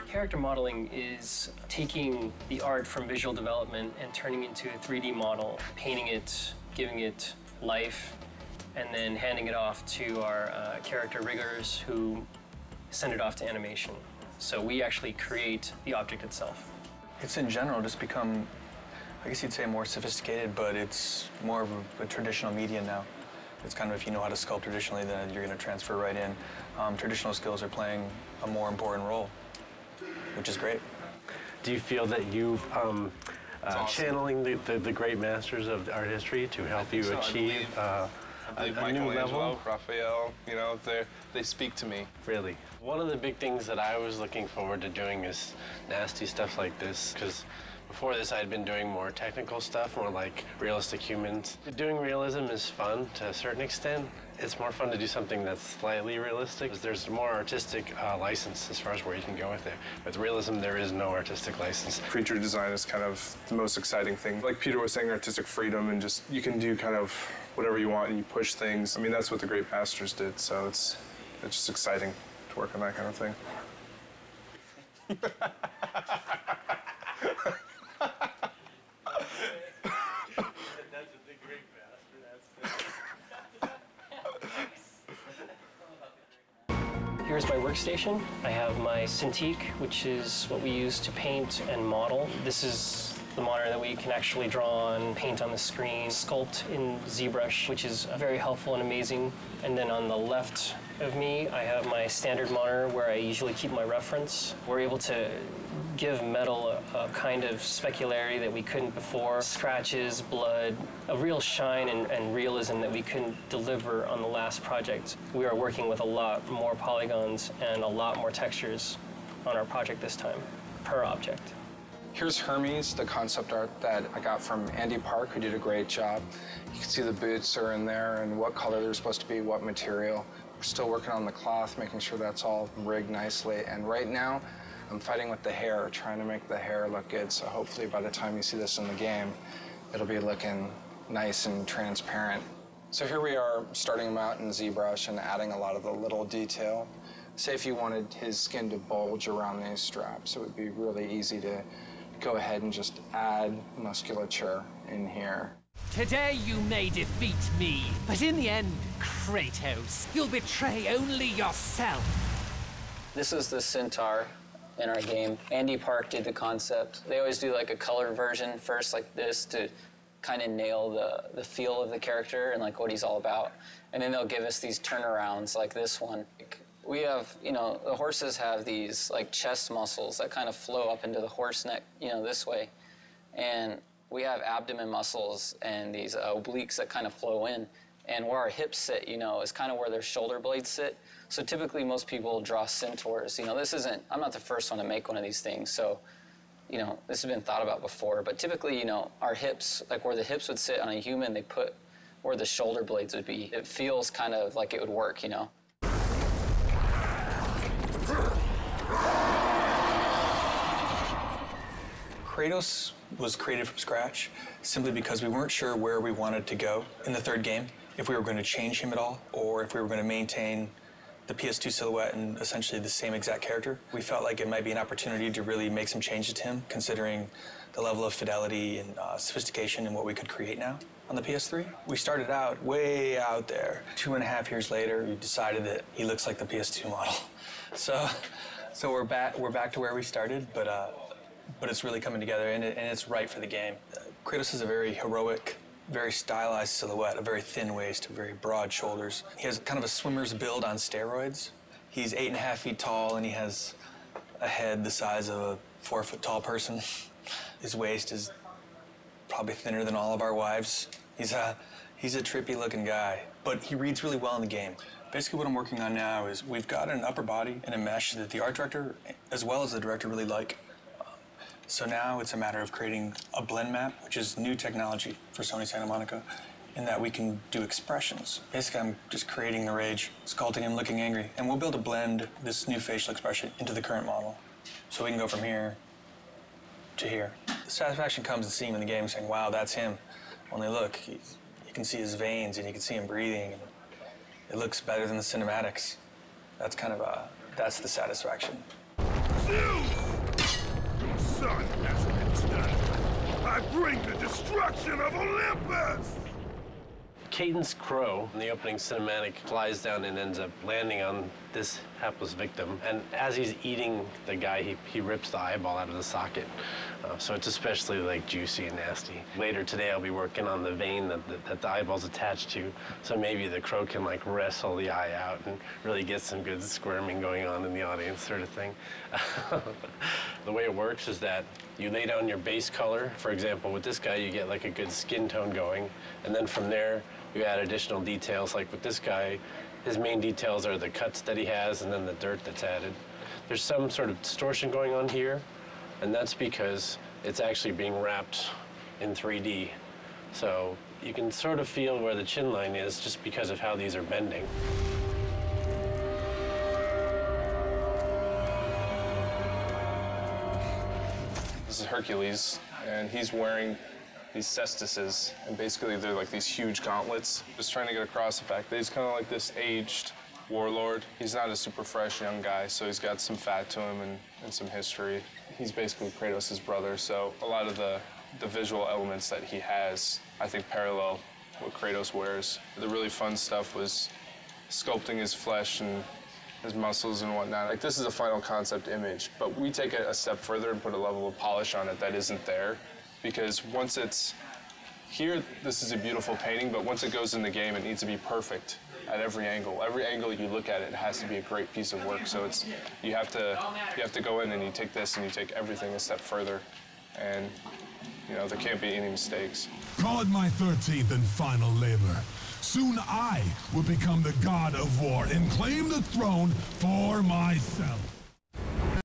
Character modeling is taking the art from visual development and turning it into a 3D model, painting it, giving it life, and then handing it off to our character riggers who send it off to animation. So we actually create the object itself. It's in general just become, I guess you'd say, more sophisticated, but it's more of a traditional media now. It's kind of, if you know how to sculpt traditionally, then you're going to transfer right in. Traditional skills are playing a more important role, which is great. Do you feel that you've channeling the great masters of art history to help you achieve a new level? Raphael, you know, they speak to me. Really. One of the big things that I was looking forward to doing is nasty stuff like this, because before this I'd been doing more technical stuff, more like realistic humans. Doing realism is fun to a certain extent. It's more fun to do something that's slightly realistic. There's more artistic license as far as where you can go with it. With realism, there is no artistic license. Creature design is kind of the most exciting thing. Like Peter was saying, artistic freedom, and just you can do kind of whatever you want and you push things. I mean, that's what the great masters did, so it's just exciting to work on that kind of thing. Here's my workstation. I have my Cintiq, which is what we use to paint and model. This is the monitor that we can actually draw on, paint on the screen, sculpt in ZBrush, which is very helpful and amazing. And then on the left of me, I have my standard monitor where I usually keep my reference. We're able to give metal a kind of specularity that we couldn't before. Scratches, blood, a real shine and realism that we couldn't deliver on the last project. We are working with a lot more polygons and a lot more textures on our project this time, per object. Here's Hermes, the concept art that I got from Andy Park, who did a great job. You can see the boots are in there and what color they're supposed to be, what material. We're still working on the cloth, making sure that's all rigged nicely. And right now, I'm fighting with the hair, trying to make the hair look good. So hopefully by the time you see this in the game, it'll be looking nice and transparent. So here we are starting him out in ZBrush and adding a lot of the little detail. Say if you wanted his skin to bulge around these straps, it would be really easy to go ahead and just add musculature in here. Today you may defeat me, but in the end, Kratos, you'll betray only yourself. This is the Centaur in our game. Andy Park did the concept. They always do like a colored version first like this to kind of nail the feel of the character and like what he's all about. And then they'll give us these turnarounds like this one. We have, you know, the horses have these like chest muscles that kind of flow up into the horse neck, you know, this way. And we have abdomen muscles and these obliques that kind of flow in. And where our hips sit, you know, is kind of where their shoulder blades sit. So typically most people draw centaurs. You know, this isn't, I'm not the first one to make one of these things. So, you know, this has been thought about before. But typically, you know, our hips, like where the hips would sit on a human, they put where the shoulder blades would be. It feels kind of like it would work, you know. Kratos was created from scratch simply because we weren't sure where we wanted to go in the third game, if we were going to change him at all, or if we were going to maintain the PS2 silhouette and essentially the same exact character. We felt like it might be an opportunity to really make some changes to him, considering the level of fidelity and sophistication in what we could create now on the PS3. We started out way out there. 2.5 years later, we decided that he looks like the PS2 model. So we're back to where we started, but it's really coming together, and it's right for the game. Kratos is a very heroic, very stylized silhouette, a very thin waist, very broad shoulders. He has kind of a swimmer's build on steroids. He's 8.5 feet tall, and he has a head the size of a 4-foot-tall person. His waist is probably thinner than all of our wives. He's a trippy-looking guy, but he reads really well in the game. Basically what I'm working on now is we've got an upper body and a mesh that the art director, as well as the director, really like. So now it's a matter of creating a blend map, which is new technology for Sony Santa Monica, in that we can do expressions. Basically, I'm just creating the rage, sculpting him looking angry, and we'll be able to blend this new facial expression into the current model. So we can go from here to here. The satisfaction comes in seeing him in the game saying, wow, that's him. Only look, you can see his veins and you can see him breathing. And it looks better than the cinematics. That's kind of that's the satisfaction. Zeus! Your son has returned. I bring the destruction of Olympus! Cadence Crow, in the opening cinematic, flies down and ends up landing on this hapless victim. And as he's eating the guy, he rips the eyeball out of the socket. So it's especially like juicy and nasty. Later today, I'll be working on the vein that the eyeball's attached to. So maybe the crow can like wrestle the eye out and really get some good squirming going on in the audience, sort of thing. The way it works is that you lay down your base color. For example, with this guy, you get like a good skin tone going. And then from there, you add additional details. Like with this guy, his main details are the cuts that he has and then the dirt that's added. There's some sort of distortion going on here, and that's because it's actually being wrapped in 3D. So you can sort of feel where the chin line is just because of how these are bending. This is Hercules, and he's wearing these cestises, and basically they're like these huge gauntlets. Just trying to get across the fact that he's kind of like this aged warlord. He's not a super fresh young guy, so he's got some fat to him and some history. He's basically Kratos' brother, so a lot of the visual elements that he has, I think, parallel what Kratos wears. The really fun stuff was sculpting his flesh and his muscles and whatnot. Like, this is a final concept image, but we take it a step further and put a level of polish on it that isn't there. Because once it's here, this is a beautiful painting, but once it goes in the game, it needs to be perfect at every angle. Every angle you look at it, it has to be a great piece of work. So it's you have to go in and you take this and you take everything a step further, and there can't be any mistakes. Call it my 13th and final labor. Soon I will become the god of war and claim the throne for myself.